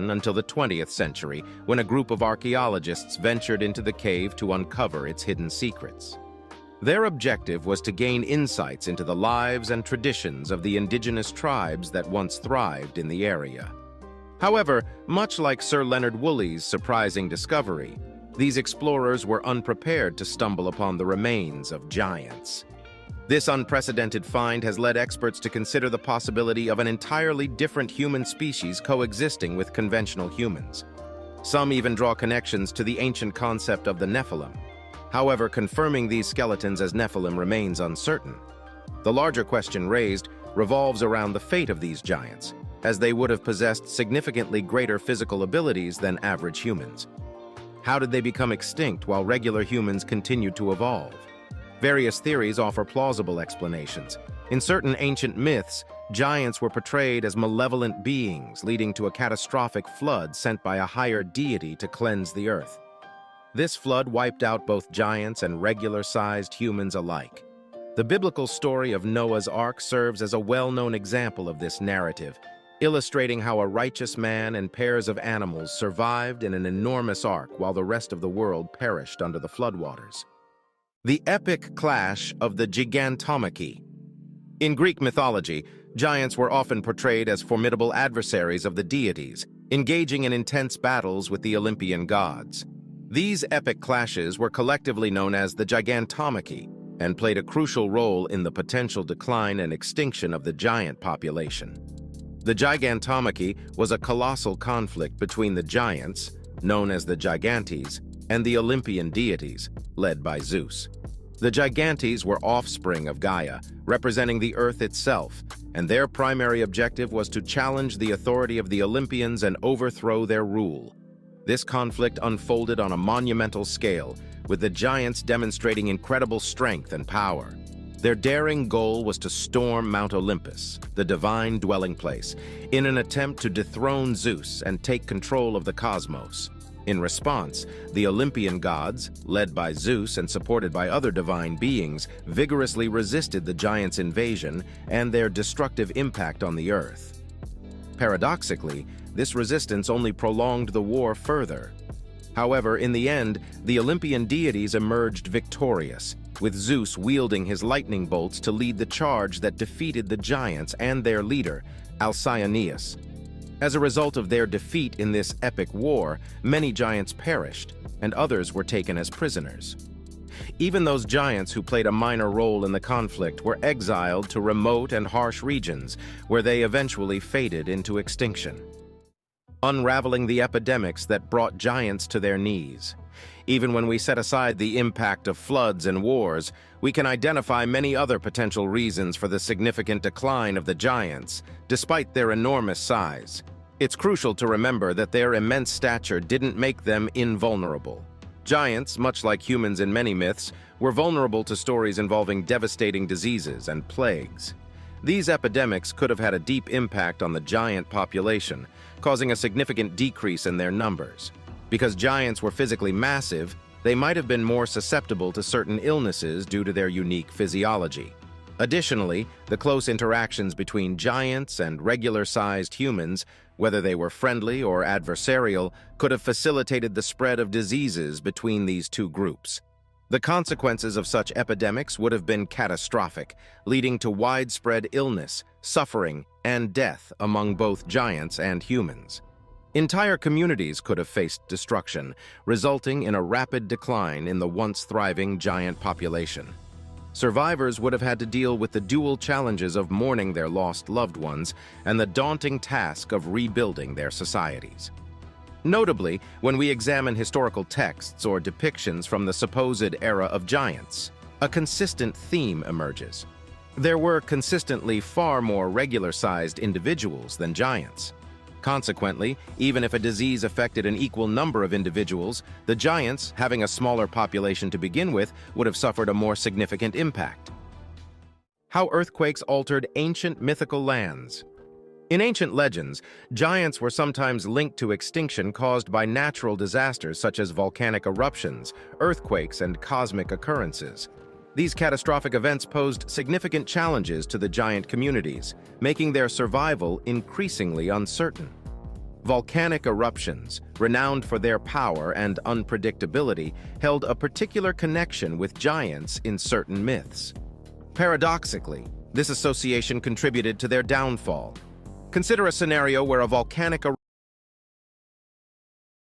extinction until the 20th century, when a group of archaeologists ventured into the cave to uncover its hidden secrets. Their objective was to gain insights into the lives and traditions of the indigenous tribes that once thrived in the area. However, much like Sir Leonard Woolley's surprising discovery, these explorers were unprepared to stumble upon the remains of giants. This unprecedented find has led experts to consider the possibility of an entirely different human species coexisting with conventional humans. Some even draw connections to the ancient concept of the Nephilim. However, confirming these skeletons as Nephilim remains uncertain. The larger question raised revolves around the fate of these giants, as they would have possessed significantly greater physical abilities than average humans. How did they become extinct while regular humans continued to evolve? Various theories offer plausible explanations. In certain ancient myths, giants were portrayed as malevolent beings, leading to a catastrophic flood sent by a higher deity to cleanse the earth. This flood wiped out both giants and regular-sized humans alike. The biblical story of Noah's Ark serves as a well-known example of this narrative, illustrating how a righteous man and pairs of animals survived in an enormous ark while the rest of the world perished under the floodwaters. The epic clash of the Gigantomachy. In Greek mythology, giants were often portrayed as formidable adversaries of the deities, engaging in intense battles with the Olympian gods. These epic clashes were collectively known as the Gigantomachy and played a crucial role in the potential decline and extinction of the giant population. The Gigantomachy was a colossal conflict between the giants, known as the Gigantes, and the Olympian deities, led by Zeus. The Gigantes were offspring of Gaia, representing the earth itself, and their primary objective was to challenge the authority of the Olympians and overthrow their rule. This conflict unfolded on a monumental scale, with the giants demonstrating incredible strength and power. Their daring goal was to storm Mount Olympus, the divine dwelling place, in an attempt to dethrone Zeus and take control of the cosmos. In response, the Olympian gods, led by Zeus and supported by other divine beings, vigorously resisted the giants' invasion and their destructive impact on the earth. Paradoxically, this resistance only prolonged the war further. However, in the end, the Olympian deities emerged victorious, with Zeus wielding his lightning bolts to lead the charge that defeated the giants and their leader, Alcyoneus. As a result of their defeat in this epic war, many giants perished, and others were taken as prisoners. Even those giants who played a minor role in the conflict were exiled to remote and harsh regions, where they eventually faded into extinction, unraveling the epidemics that brought giants to their knees. Even when we set aside the impact of floods and wars, we can identify many other potential reasons for the significant decline of the giants, despite their enormous size. It's crucial to remember that their immense stature didn't make them invulnerable. Giants, much like humans in many myths, were vulnerable to stories involving devastating diseases and plagues. These epidemics could have had a deep impact on the giant population, causing a significant decrease in their numbers. Because giants were physically massive, they might have been more susceptible to certain illnesses due to their unique physiology. Additionally, the close interactions between giants and regular-sized humans, whether they were friendly or adversarial, could have facilitated the spread of diseases between these two groups. The consequences of such epidemics would have been catastrophic, leading to widespread illness, suffering, and death among both giants and humans. Entire communities could have faced destruction, resulting in a rapid decline in the once thriving giant population. Survivors would have had to deal with the dual challenges of mourning their lost loved ones and the daunting task of rebuilding their societies. Notably, when we examine historical texts or depictions from the supposed era of giants, a consistent theme emerges. There were consistently far more regular-sized individuals than giants. Consequently, even if a disease affected an equal number of individuals, the giants, having a smaller population to begin with, would have suffered a more significant impact. How earthquakes altered ancient mythical lands. In ancient legends, giants were sometimes linked to extinction caused by natural disasters such as volcanic eruptions, earthquakes, and cosmic occurrences. These catastrophic events posed significant challenges to the giant communities, making their survival increasingly uncertain. Volcanic eruptions, renowned for their power and unpredictability, held a particular connection with giants in certain myths. Paradoxically, this association contributed to their downfall. Consider a scenario where a volcanic eruption